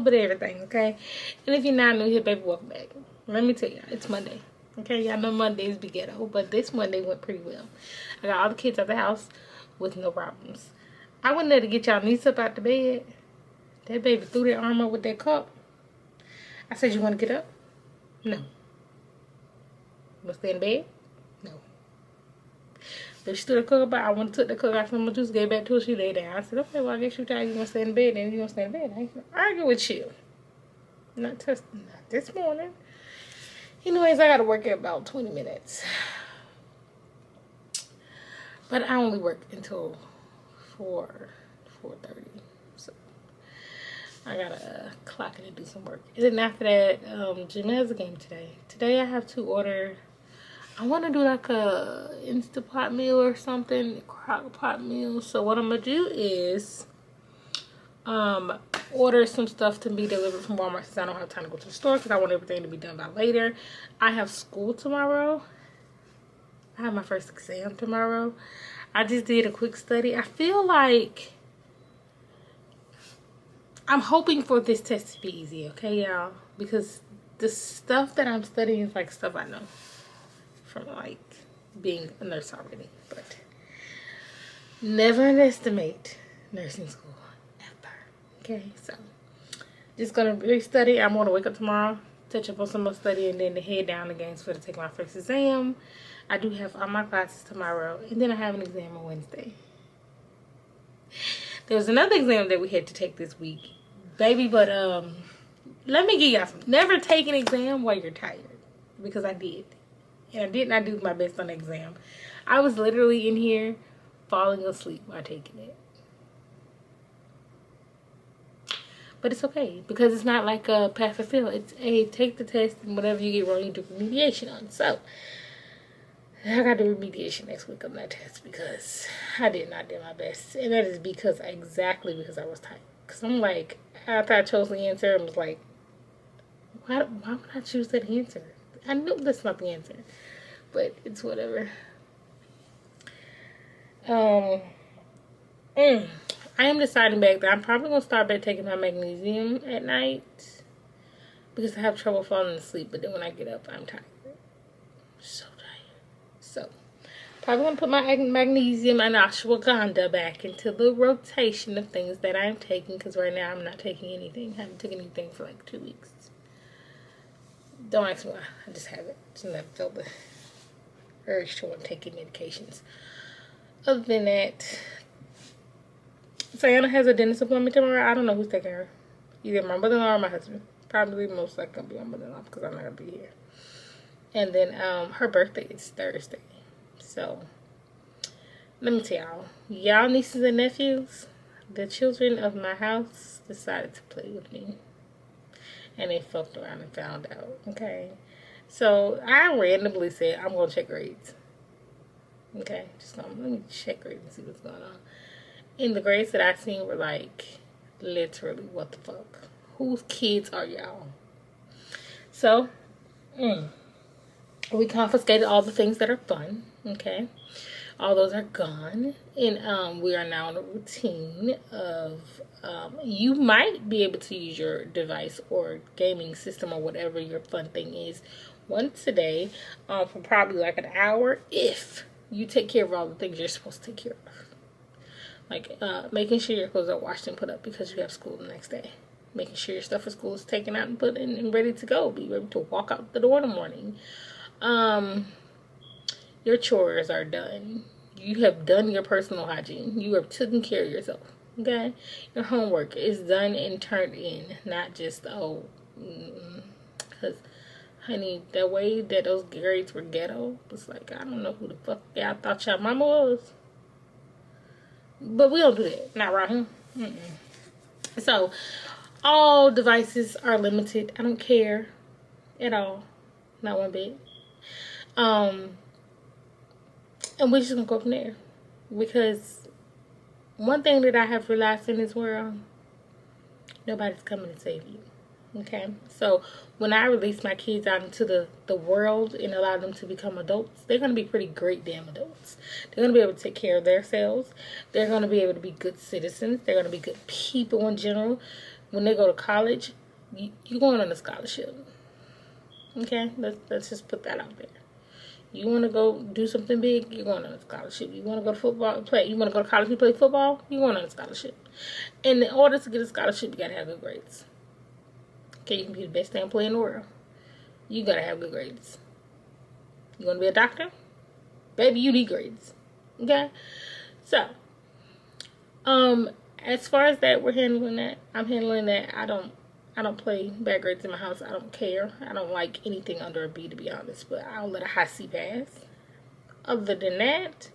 little bit of everything, okay? And if you're not new here, baby, welcome back. Let me tell you, it's Monday. Okay, y'all know Mondays be ghetto, but this Monday went pretty well. I got all the kids at the house with no problems. I went there to get y'all niece up out the bed. That baby threw their arm up with that cup. I said, you want to get up? No. You want to stay in bed? No. But she threw the cup out. I went and took the cup out from my juice, gave it back to her. She lay down. I said, okay, well, I guess you tired. You want to stay in bed, then you want to stay in bed. I ain't gonna argue with you. Not this morning. Anyways, I got to work in about 20 minutes. But I only work until 4:30. So I got to clock in and do some work. And then after that, Jim has a game today. Today I have to order... I want to do like a Instapot meal or something. Crock pot meal. So what I'm going to do is... order some stuff to be delivered from Walmart since I don't have time to go to the store because I want everything to be done by later. I have school tomorrow. I have my first exam tomorrow. I just did a quick study. I feel like I'm hoping for this test to be easy, okay, y'all? Because the stuff that I'm studying is like stuff I know from like being a nurse already. But never underestimate nursing school. Okay, so just gonna re-study. I'm gonna wake up tomorrow, touch up on some more study, and then head down to Gainesville to take my first exam. I do have all my classes tomorrow, and then I have an exam on Wednesday. There was another exam that we had to take this week, baby, but let me give y'all some. Never take an exam while you're tired, because I did, and I did not do my best on the exam. I was literally in here falling asleep while taking it. But it's okay, because it's not like a pass or fail. It's a take the test, and whatever you get wrong, you do remediation on. So, I got the remediation next week on that test, because I did not do my best. And that is exactly because I was tired. Because I'm like, after I chose the answer, I was like, why would I choose that answer? I know that's not the answer. But it's whatever. I am deciding back that I'm probably going to start back taking my magnesium at night because I have trouble falling asleep, but then when I get up, I'm tired. So tired. So, probably going to put my magnesium and ashwagandha back into the rotation of things that I'm taking because right now I'm not taking anything. I haven't taken anything for like 2 weeks. Don't ask me why. I just haven't. Just never felt the urge to want to take any medications. Other than that... Sayana has a dentist appointment tomorrow. I don't know who's taking her. Either my mother-in-law or my husband. Probably most likely going to be my mother-in-law because I'm not going to be here. And then her birthday is Thursday. So, let me tell y'all. Y'all nieces and nephews, the children of my house decided to play with me. And they fucked around and found out. Okay? So, I randomly said, I'm going to check grades. Okay? Let me check grades and see what's going on. And the grades that I seen were like, literally, what the fuck? Whose kids are y'all? So, we confiscated all the things that are fun, okay? All those are gone. And we are now in a routine of, you might be able to use your device or gaming system or whatever your fun thing is once a day for probably like an hour if you take care of all the things you're supposed to take care of. Like, making sure your clothes are washed and put up because you have school the next day. Making sure your stuff for school is taken out and put in and ready to go. Be ready to walk out the door in the morning. Your chores are done. You have done your personal hygiene. You have taken care of yourself. Okay? Your homework is done and turned in. Not just, because, honey, the way that those grades were ghetto was like, I don't know who the fuck y'all thought y'all mama was. But we don't do that. Not right here. So, all devices are limited. I don't care at all. Not one bit. And we're just going to go from there. Because one thing that I have realized in this world, nobody's coming to save you. Okay? So, when I release my kids out into the world and allow them to become adults, they're going to be pretty great damn adults. They're going to be able to take care of themselves. They're going to be able to be good citizens. They're going to be good people in general. when they go to college, you're going on a scholarship. Okay, let's just put that out there. You want to go do something big, you're going on a scholarship. You want to go to football, play. You want to go to college and play football, you're going on a scholarship. And in order to get a scholarship, you gotta have good grades. Okay, you can be the best damn player in the world. You gotta have good grades. You want to be a doctor, baby? You need grades. Okay, so as far as that, we're handling that. I'm handling that. I don't play bad grades in my house. I don't care. I don't like anything under a B, to be honest. But I'll let a high C pass. Other than that,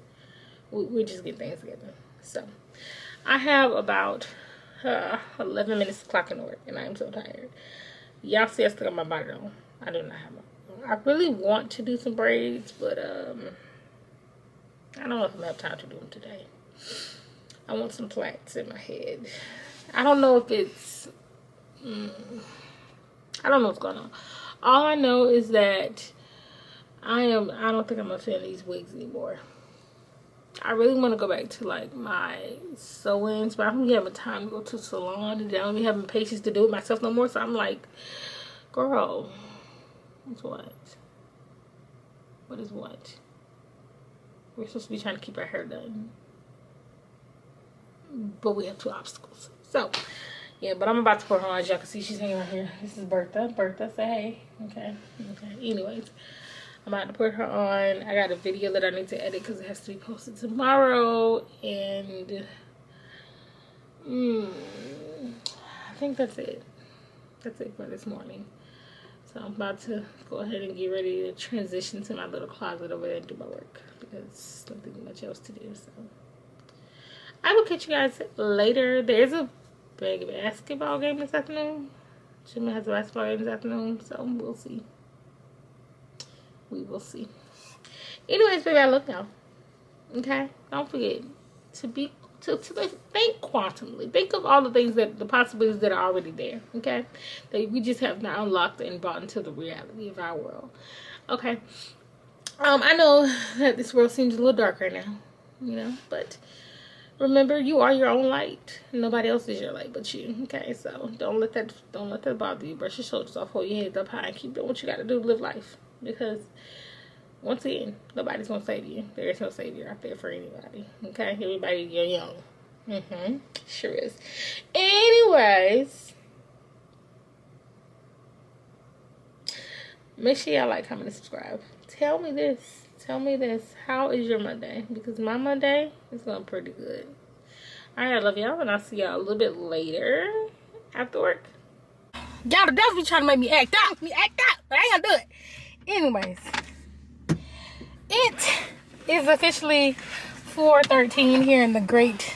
we just get things together. So, I have about 11 minutes to clock in work, and I am so tired. Y'all see I still got my body on. I do not have my. I really want to do some braids, but I don't know if I'm gonna have time to do them today. I want some plaits in my head. I don't know if it's. I don't know what's going on. All I know is that I don't think I'm a fan of these wigs anymore. I really want to go back to like my sew-ins, but I don't have time to go to the salon, and I don't even have patience to do it myself no more. So I'm like, girl, what's what? What is what? We're supposed to be trying to keep our hair done, but we have 2 obstacles. So yeah, but I'm about to put her on. As y'all can see, she's hanging right here. This is Bertha. Bertha, say hey. Okay. Anyways, I'm about to put her on. I got a video that I need to edit because it has to be posted tomorrow. And I think that's it. That's it for this morning. So I'm about to go ahead and get ready to transition to my little closet over there and do my work, because there's nothing much else to do. So I will catch you guys later. There's a big basketball game this afternoon. Jimmy has a basketball game this afternoon, so we'll see. We will see. Anyways, baby, I love y'all. Okay? Don't forget to think quantumly. Think of all the things, that the possibilities that are already there. Okay? That we just have not unlocked and brought into the reality of our world. Okay? I know that this world seems a little dark right now, you know, but remember, you are your own light. Nobody else is your light but you. Okay, so don't let that bother you. Brush your shoulders off, hold your head up high, and keep doing what you got to do to live life. Because once again, nobody's gonna save you. There is no savior out there for anybody. Okay, everybody, you're young. Sure is. Anyways, make sure y'all like, comment, and subscribe. Tell me this. How is your Monday? Because my Monday is going pretty good. Alright, I love y'all, and I'll see y'all a little bit later after work. Y'all, the devil be trying to make me act out. But I ain't gonna do it. Anyways, it is officially 4:13 here in the great.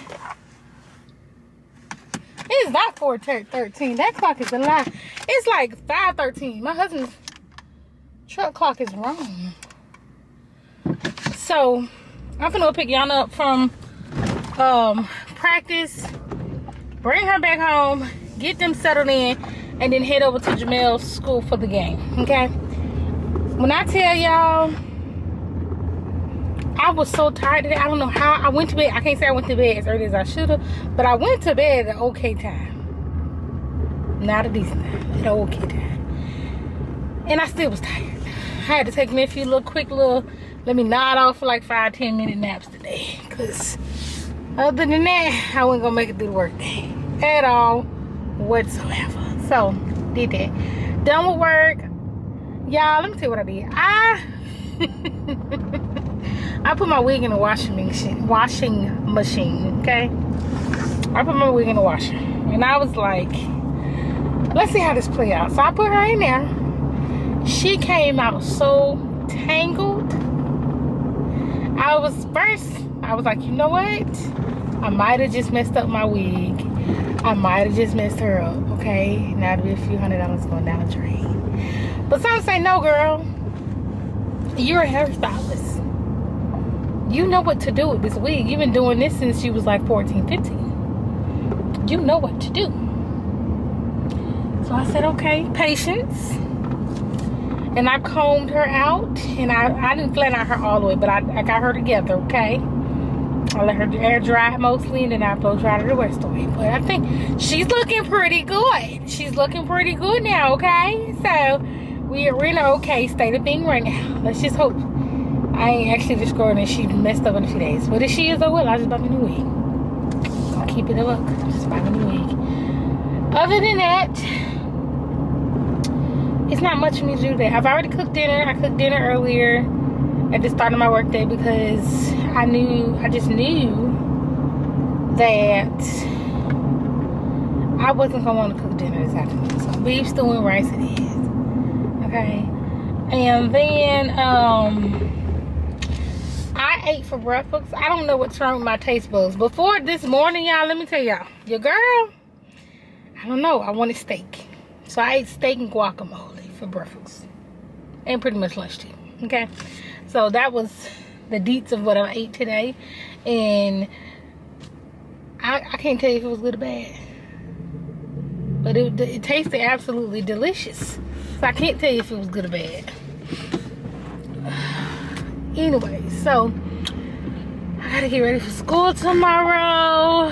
It is not 4:13. That clock is a lie. It's like 5:13. My husband's truck clock is wrong. So I'm gonna go pick Yana up from practice, bring her back home, get them settled in, and then head over to Jamel's school for the game. Okay? When I tell y'all, I was so tired today. I don't know how I went to bed. I can't say I went to bed as early as I should have, but I went to bed at an okay time. Not a decent time, at an okay time. And I still was tired. I had to take me a few let me nod off for like 5-10 minute naps today, because other than that, I wasn't gonna make it through the work day at all whatsoever. So did that. Done with work, y'all. Let me tell you what I did. I put my wig in the washing machine. Okay, I put my wig in the washer, and I was like, let's see how this play out. So I put her in there. She came out so tangled. I was like, you know what? I might have just messed up my wig. I might have just messed her up, okay? Now it'll be a few $100 going down the drain. But some say, no, girl. You're a hairstylist. You know what to do with this wig. You've been doing this since you was like 14, 15. You know what to do. So I said, okay, patience. And I combed her out, and I didn't flatten out her all the way, but I got her together, okay? I let her air dry mostly, and then I blow dry the rest away. But I think she's looking pretty good. She's looking pretty good now, okay? So we're in an okay state of being right now. Let's just hope I ain't actually just growing and she messed up in a few days. But if she is, oh well, I just bought me a new wig. Gonna keep it a look. Just buy me a new wig. Other than that, it's not much for me to do today. I've already cooked dinner. I cooked dinner earlier at the start of my work day because I just knew that I wasn't gonna want to cook dinner this afternoon. So beef stew and rice it is. Okay. And then I ate for breakfast. I don't know what's wrong with my taste buds. Before this morning, y'all, let me tell y'all, your girl, I don't know, I wanted steak. So I ate steak and guacamole for breakfast. And pretty much lunch too. Okay. So that was the deets of what I ate today. And I can't tell you if it was good or bad. But it tasted absolutely delicious. So I can't tell you if it was good or bad. Anyway, so I gotta get ready for school tomorrow,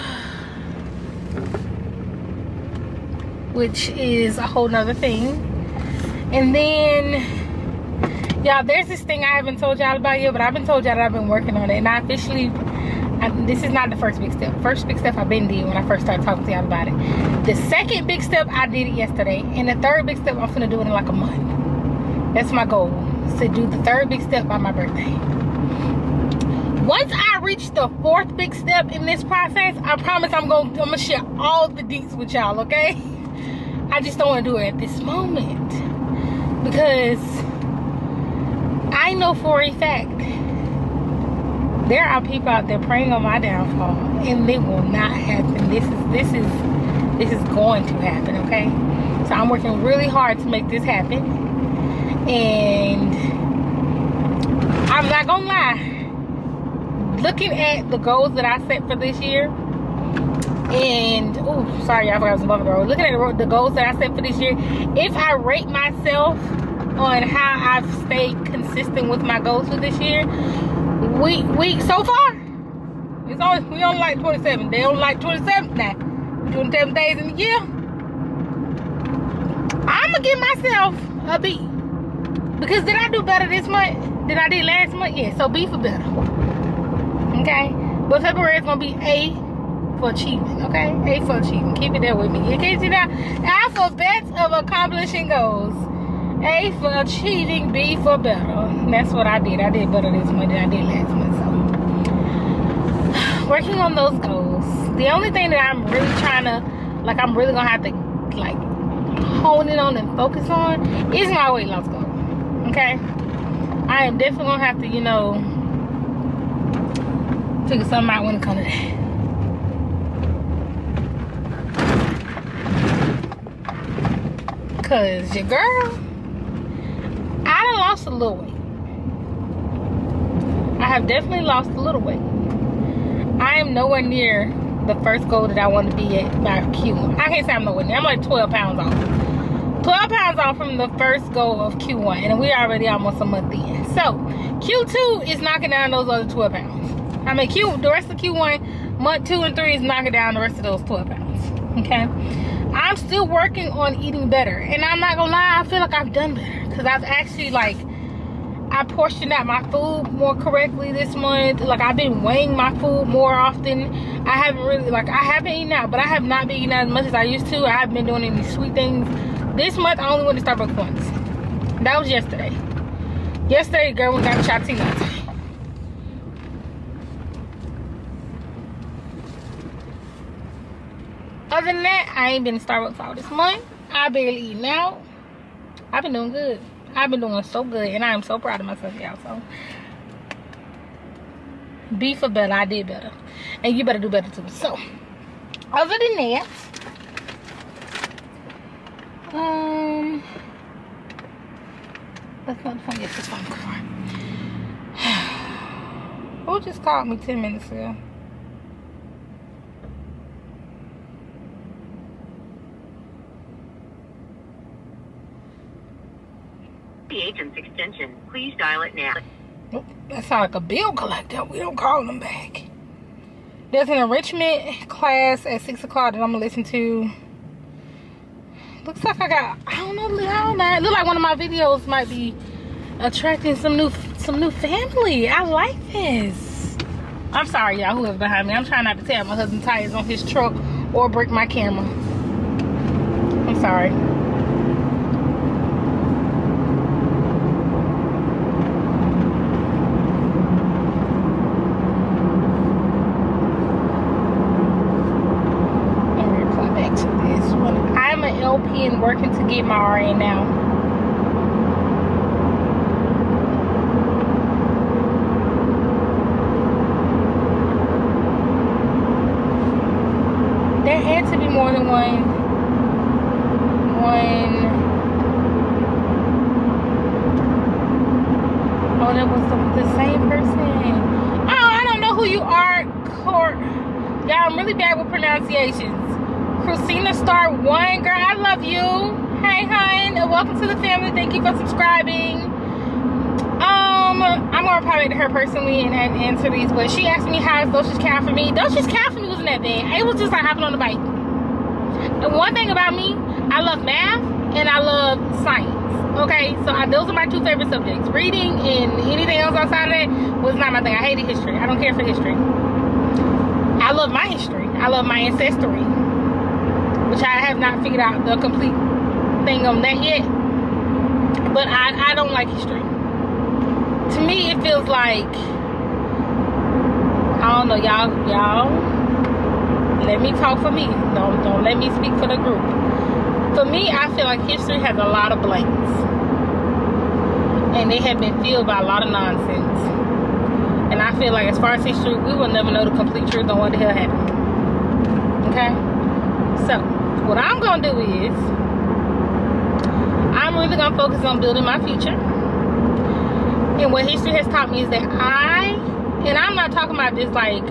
which is a whole nother thing. And then, y'all, there's this thing I haven't told y'all about yet, but I've been told y'all that I've been working on it. And I officially, this is not the first big step. First big step I've been doing when I first started talking to y'all about it. The second big step, I did it yesterday. And the third big step, I'm gonna do it in like a month. That's my goal, to do the third big step by my birthday. Once I reach the fourth big step in this process, I promise I'm gonna share all the deets with y'all, okay? I just don't want to do it at this moment. Because I know for a fact there are people out there praying on my downfall, and it will not happen. This is going to happen, okay? So I'm working really hard to make this happen. And I'm not gonna lie, looking at the goals that I set for this year, and oh, sorry, I forgot I was above the road. Looking at the goals that I set for this year, if I rate myself on how I've stayed consistent with my goals for this year, we so far, we only like 27. They only like 27 now. 27 days in the year. I'm gonna give myself a B. Because did I do better this month than I did last month? Yeah, so B for better. Okay? But February is going to be A for achievement, okay? A for achievement. Keep it there with me. In case you know, alphabets of accomplishing goals. A for achieving, B for better. And that's what I did. I did better this month than I did last month. So, working on those goals. The only thing that I'm really trying to, like, I'm really going to have to, like, hone in on and focus on is my weight loss goal. Okay, I am definitely gonna have to, you know, figure something out when it comes to that. Cause your girl, I done lost a little weight. I have definitely lost a little weight. I am nowhere near the first goal that I want to be at by Q1. I can't say I'm nowhere near. I'm like 12 pounds off. 12 pounds off from the first goal of Q1, and we're already almost a month in. So Q2 is knocking down those other 12 pounds. I mean, the rest of Q1, month 2 and 3 is knocking down the rest of those 12 pounds. Okay, I'm still working on eating better, and I'm not gonna lie, I feel like I've done better because I've actually, like, I portioned out my food more correctly this month. Like, I've been weighing my food more often. I haven't really, like, I haven't eaten out, but I have not been eating out as much as I used to. I haven't been doing any sweet things. This month, I only went to Starbucks once. That was yesterday. Yesterday, girl, we got chai tea latte. Other than that, I ain't been to Starbucks all this month. I've barely eaten out. I've been doing good. I've been doing so good, and I am so proud of myself, y'all. So, B for better. I did better. And you better do better, too. So, other than that, that's not the phone. Yes, it's phone. Who just called me 10 minutes ago? The agent's extension. Please dial it now. Nope, that sounds like a bill collector. We don't call them back. There's an enrichment class at 6 o'clock that I'm gonna listen to. Looks like I don't know. It look like one of my videos might be attracting some new family. I like this. I'm sorry, y'all, whoever's behind me. I'm trying not to tear my husband's tires on his truck or break my camera. I'm sorry. And working to get my RN now. There had to be more than one. Oh, that was the same person. Oh, I don't know who you are, Y'all, I'm really bad with pronunciations. Christina Star 1, girl, I love you. Hey, hun, welcome to the family. Thank you for subscribing. I'm gonna probably to her personally and answer these, but she asked me how is Docious Cow for me. Docious Cow for me wasn't that bad. It was just like hopping on the bike. And one thing about me, I love math and I love science. Okay, so those are my two favorite subjects. Reading and anything else outside of that was not my thing. I hated history. I don't care for history. I love my history. I love my ancestry, which I have not figured out the complete thing on that yet. But I don't like history. To me, it feels like, I don't know, y'all. Let me talk for me. Don't let me speak for the group. For me, I feel like history has a lot of blanks, and they have been filled by a lot of nonsense. And I feel like, as far as history, we will never know the complete truth on what the hell happened. Okay, so what I'm gonna do is I'm really gonna focus on building my future. And what history has taught me is that I'm not talking about just like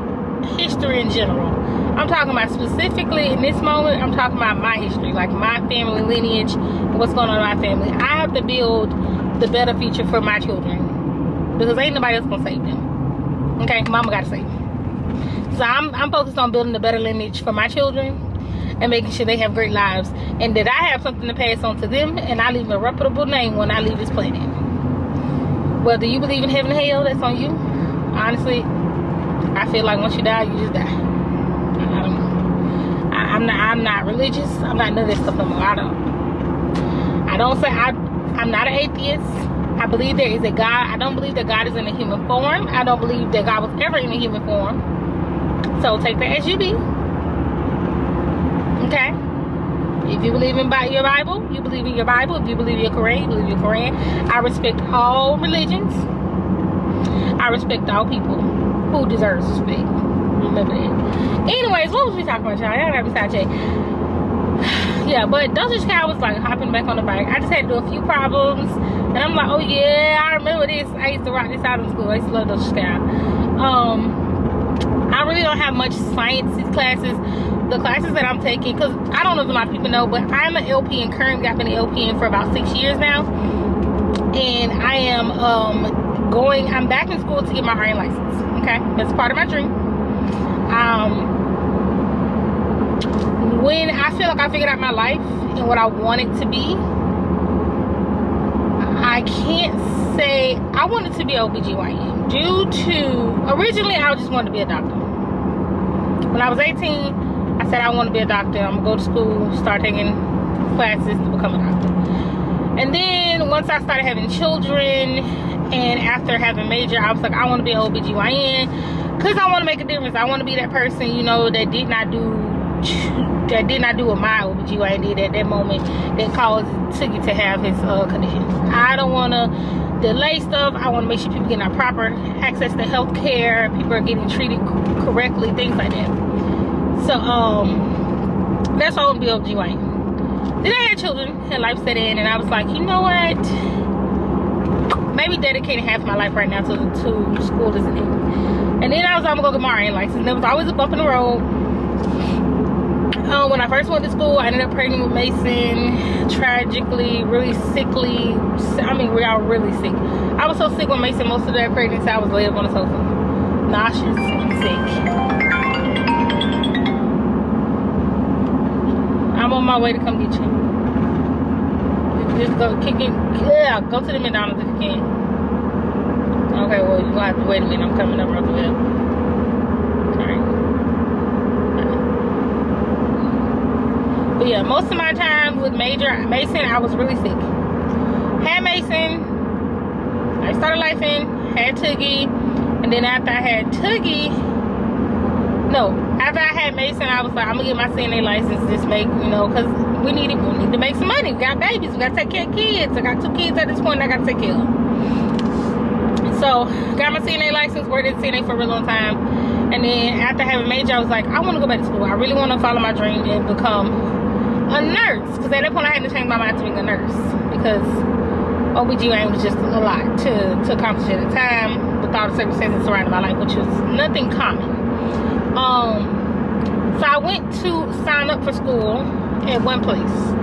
history in general. I'm talking about specifically in this moment, I'm talking about my history, like my family lineage and what's going on in my family. I have to build the better future for my children, because ain't nobody else gonna save them. Okay, mama gotta save them. So I'm focused on building the better lineage for my children and making sure they have great lives, and that I have something to pass on to them, and I leave a reputable name when I leave this planet. Whether you believe in heaven or hell, that's on you. Honestly, I feel like once you die, you just die. I don't know. I'm not religious. I'm not none of this stuff no more. I'm not an atheist. I believe there is a God. I don't believe that God is in a human form. I don't believe that God was ever in a human form. So take that as you be. Okay? If you believe in your Bible, you believe in your Bible. If you believe in your Quran, you believe in your Quran. I respect all religions. I respect all people who deserve respect. Remember that. Anyways, what was we talking about, y'all? Y'all got me sidetracked. Yeah, but Docious Cow was like hopping back on the bike. I just had to do a few problems, and I'm like, oh yeah, I remember this. I used to rock this out in school. I used to love Docious Cow. I really don't have much science classes. The classes that I'm taking, because I don't know if a lot of people know, but I'm an LPN currently. I've been an LPN for about 6 years now, and I am I'm back in school to get my RN license. Okay, that's part of my dream. When I feel like I figured out my life and what I want it to be, I can't say I wanted to be an OBGYN due to, originally I just wanted to be a doctor. When I was 18, I said I want to be a doctor. I'm gonna go to school, start taking classes to become a doctor. And then once I started having children, and after having major, I was like, I want to be an OBGYN because I want to make a difference. I want to be that person, you know, that did not do what my OBGYN did at that moment that caused Tiggy to have his condition. I don't want to delay stuff. I want to make sure people get our proper access to health care, people are getting treated correctly, things like that. So that's why I want to be OBGYN. Then I had children and life set in, and I was like, you know what, maybe dedicating half of my life right now to school isn't it. And then I was like, I'm gonna go get my RN license. There was always a bump in the road. When I first went to school, I ended up pregnant with Mason, tragically, really sickly. I mean, we all really sick. I was so sick with Mason most of that pregnancy, I was laid up on the sofa, nauseous and sick. my way to come get you. Just go to the McDonald's if you can. Okay, well, you're gonna have to wait a minute. I'm coming up Roosevelt. Alright. But yeah, most of my time with Mason, I was really sick. Had Mason, I started lifing, had Toogie, and then after I had Toogie, after I had Mason, I was like, I'm gonna get my CNA license, just make, because we need to make some money. We got babies, we gotta take care of kids. I got 2 kids at this point, I gotta take care of them. So, got my CNA license, worked at CNA for a really long time. And then after having major, I was like, I want to go back to school. I really want to follow my dream and become a nurse. Because at that point, I had to change my mind to being a nurse. Because OBGYN was just a lot to accomplish at the time with all the circumstances surrounding my life, which was nothing common. So I went to sign up for school at one place.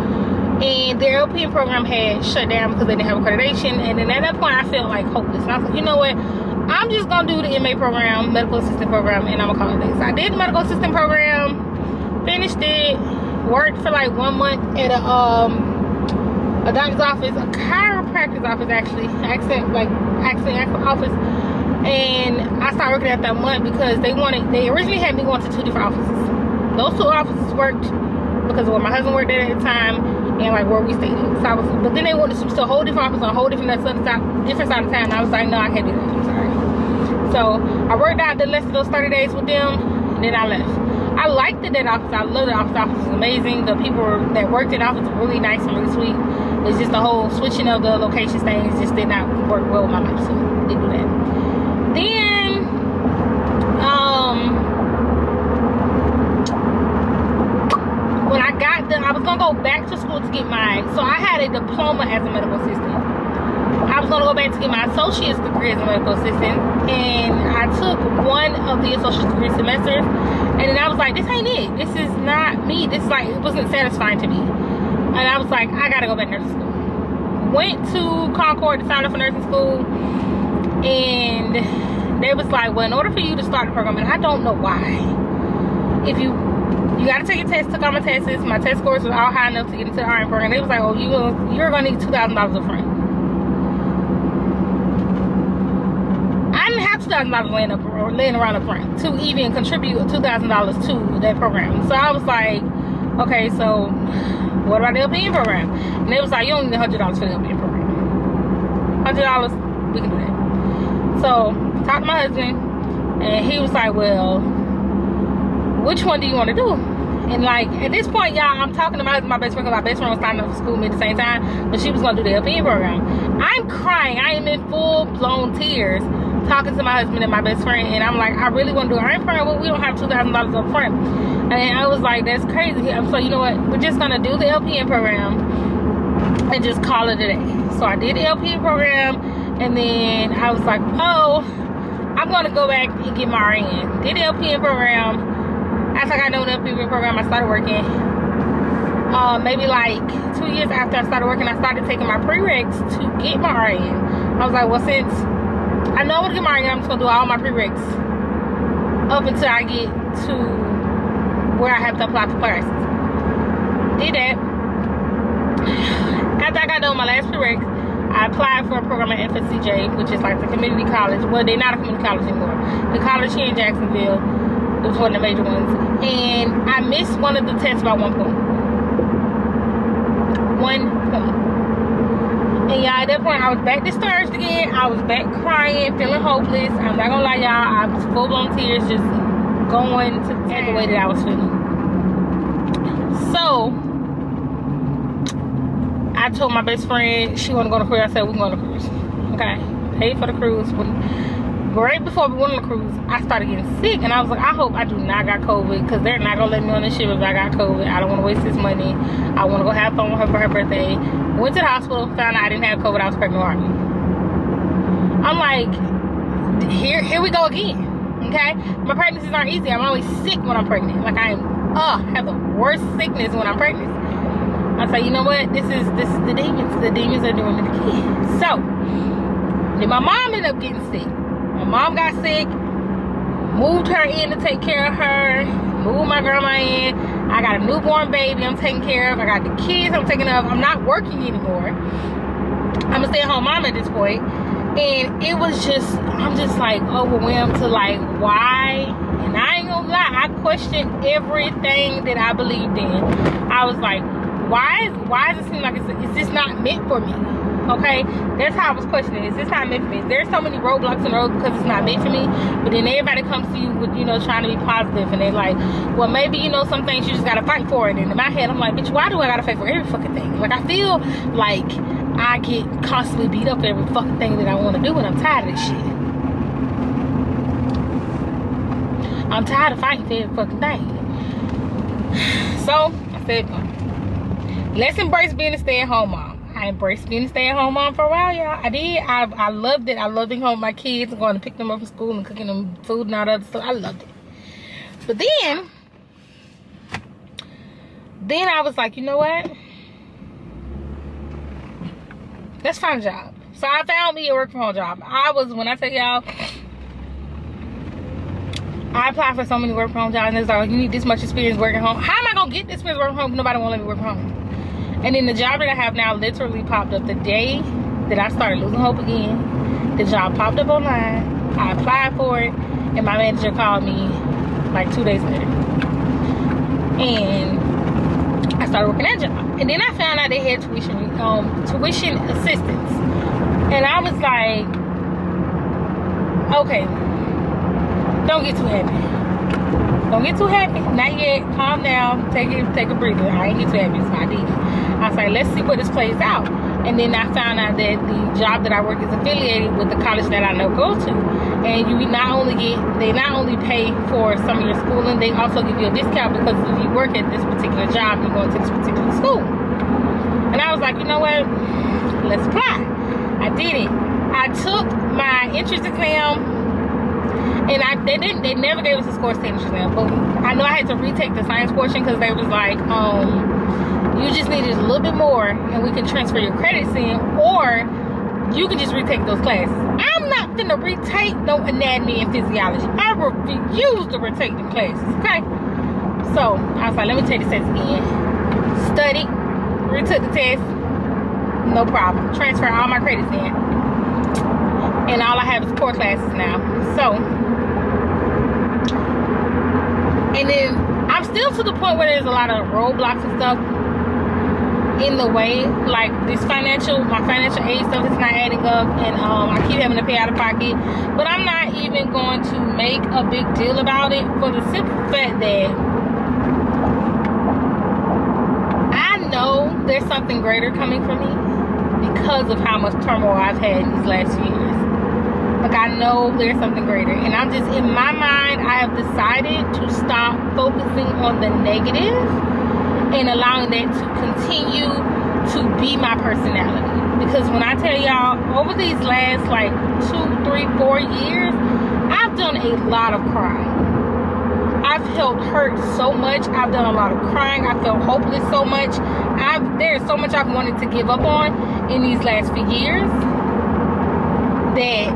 And their LPN program had shut down because they didn't have accreditation. And then at that point, I felt like hopeless. And I was like, you know what? I'm just going to do the MA program, medical assistant program, and I'm going to call it days. So I did the medical assistant program, finished it, worked for like 1 month at a doctor's office, a chiropractor's office actually, accident office. And I started working at that month because they originally had me going to 2 different offices. Those 2 offices worked because of where my husband worked at the time and like where we stayed. So but then they wanted to a whole different office on a whole different side of town. And I was like, no, I can't do that. I'm sorry. So I worked out the rest of those 30 days with them, and then I left. I liked that office. I love the office. The office was amazing. The people that worked in the office were really nice and really sweet. It's just the whole switching of the locations things just did not work well with my life, so I didn't do that. Then when I was gonna go back to school to get so I had a diploma as a medical assistant. I was gonna go back to get my associate's degree as a medical assistant, and I took one of the associate's degree semesters, and then I was like, this ain't it. This is not me. This it wasn't satisfying to me. And I was like, I gotta go back to nursing school. Went to Concord to sign up for nursing school, and they was like, well, in order for you to start the program, and I don't know why, if you got to take a test. Took all my tests. My test scores was all high enough to get into the RN program. They was like, oh, you're going to need $2,000 up front. I didn't have $2,000 laying around up front to even contribute $2,000 to that program. So I was like, okay, so what about the LPN program? And they was like, you don't need $100 for the LPN program. $100, we can do that. So talked to my husband, and he was like, well, which one do you want to do? And like at this point, y'all, I'm talking to my best friend, because my best friend was signing up for school with me at the same time, but she was going to do the LPN program. I'm crying. I am in full-blown tears talking to my husband and my best friend, and I'm like, I really want to do an RN program, but we don't have $2,000 up front. And I was like, that's crazy. So you know what? We're just going to do the LPN program and just call it a day. So I did the LPN program, and then I was like, oh, I'm going to go back and get my RN. Did the LPN program. After I got done with the LPN program, I started working. Maybe like 2 years after I started working, I started taking my prereqs to get my RN. I was like, well, since I know I want to get my RN, I'm just going to do all my prereqs up until I get to where I have to apply for classes. Did that. After I got done with my last prereqs, I applied for a program at FSCJ, which is like the community college. Well, they're not a community college anymore. The college here in Jacksonville. It was one of the major ones. And I missed one of the tests by 1 point. 1 point. And y'all, at that point, I was back discouraged again. I was back crying, feeling hopeless. I'm not gonna lie, y'all. I was full-blown tears, just going to the way that I was feeling. So, I told my best friend she wanted to go on a cruise. I said, we're going on a cruise. Okay. Paid for the cruise. Right before we went on the cruise, I started getting sick, and I was like, I hope I do not got COVID, because they're not gonna let me on this ship if I got COVID. I don't want to waste this money. I want to go have fun with her for her birthday. Went to the hospital, found out I didn't have COVID. I was pregnant with Army. I'm like, here we go again. Okay, my pregnancies aren't easy. I'm always sick when I'm pregnant. Like I have the worst sickness when I'm pregnant. I say, you know what? This is the demons. The demons are doing it again. So then my mom ended up getting sick. My mom got sick, moved her in to take care of her, moved my grandma in. I got a newborn baby I'm taking care of. I got the kids I'm taking care of. I'm not working anymore. I'm a stay-at-home mom at this point. And it was just, I'm just like overwhelmed to like, why? And I ain't gonna lie, I questioned everything that I believed in. I was like, why does it seem like is this not meant for me? Okay, that's how I was questioning. Is this not meant for me? There's so many roadblocks in the road because it's not meant for me. But then everybody comes to you with, you know, trying to be positive, and they're like, well, maybe, you know, some things you just gotta fight for it. And in my head, I'm like, bitch, why do I gotta fight for every fucking thing? Like, I feel like I get constantly beat up for every fucking thing that I want to do, and I'm tired of this shit. I'm tired of fighting for every fucking thing. So I said, let's embrace being a stay-at-home mom. I embraced being a stay-at-home mom for a while, y'all. I did. I loved it. I loved being home with my kids and going to pick them up from school and cooking them food and all that other stuff. I loved it. But then I was like, you know what? Let's find a job. So I found me a work from home job. When I tell y'all, I applied for so many work from home jobs, and it's like, you need this much experience working home. How am I gonna get this experience working home if nobody won't let me work from home? And then the job that I have now literally popped up the day that I started losing hope again. The job popped up online. I applied for it, and my manager called me like 2 days later. And I started working that job. And then I found out they had tuition assistance. And I was like, okay, don't get too happy. Don't get too happy. Not yet. Calm down. Take a breather. I ain't get too happy, so I did. I was like, let's see where this plays out. And then I found out that the job that I work is affiliated with the college that I now go to. And they not only pay for some of your schooling, they also give you a discount because if you work at this particular job, you're going to this particular school. And I was like, you know what? Let's apply. I did it. I took my entrance exam. And they never gave us a score entrance exam, but I know I had to retake the science portion because they was like, you just needed a little bit more and we can transfer your credits in, or you can just retake those classes. I'm not finna retake no anatomy and physiology. I refuse to retake them classes, okay? So I was like, let me take the test again. Studied, retook the test, no problem. Transfer all my credits in. And all I have is core classes now. So, and then I'm still to the point where there's a lot of roadblocks and stuff in the way. Like my financial aid stuff is not adding up, and I keep having to pay out of pocket. But I'm not even going to make a big deal about it for the simple fact that I know there's something greater coming for me because of how much turmoil I've had in these last few years. Like, I know there's something greater, and I'm just, in my mind, I have decided to stop focusing on the negative and allowing that to continue to be my personality. Because when I tell y'all, over these last like 2, 3, 4 years, I've done a lot of crying. I've felt hurt so much. I've done a lot of crying. I felt hopeless so much. There's so much I've wanted to give up on in these last few years that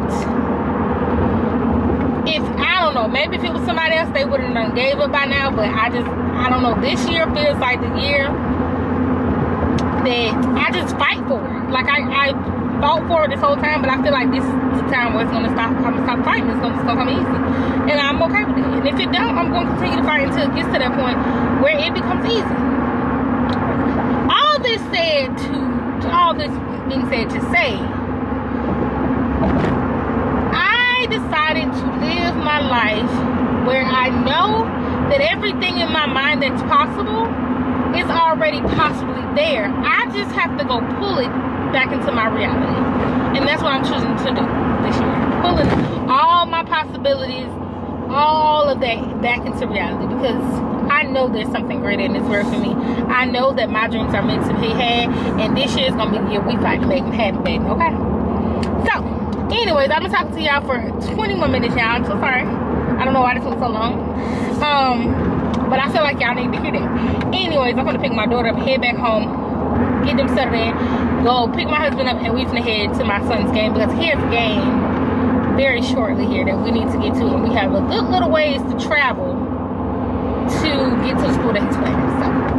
I don't know, maybe if it was somebody else, they would have done gave up by now. But I don't know, this year feels like the year that I just fight for it. Like I fought for it this whole time, but I feel like this is the time where it's gonna stop. I'm gonna stop fighting. It's gonna come easy, and I'm okay with it. And if it don't, I'm gonna continue to fight until it gets to that point where it becomes easy. All this being said to say, I decided to live my life where I know that everything in my mind that's possible is already possibly there. I just have to go pull it back into my reality. And that's what I'm choosing to do this year. Pulling all my possibilities, all of that back into reality, because I know there's something greater in this world for me. I know that my dreams are meant to be had, and this year is going to be the year we fight to make them happen, baby, okay? So, anyways, I've been talking to y'all for 20 more minutes, y'all. I'm so sorry. I don't know why this was so long. But I feel like y'all need to hear that. Anyways, I'm going to pick my daughter up, head back home, get them settled in, go pick my husband up, and we finna head to my son's game, because he has a game very shortly here that we need to get to, and we have a good little ways to travel to get to the school that he's playing. So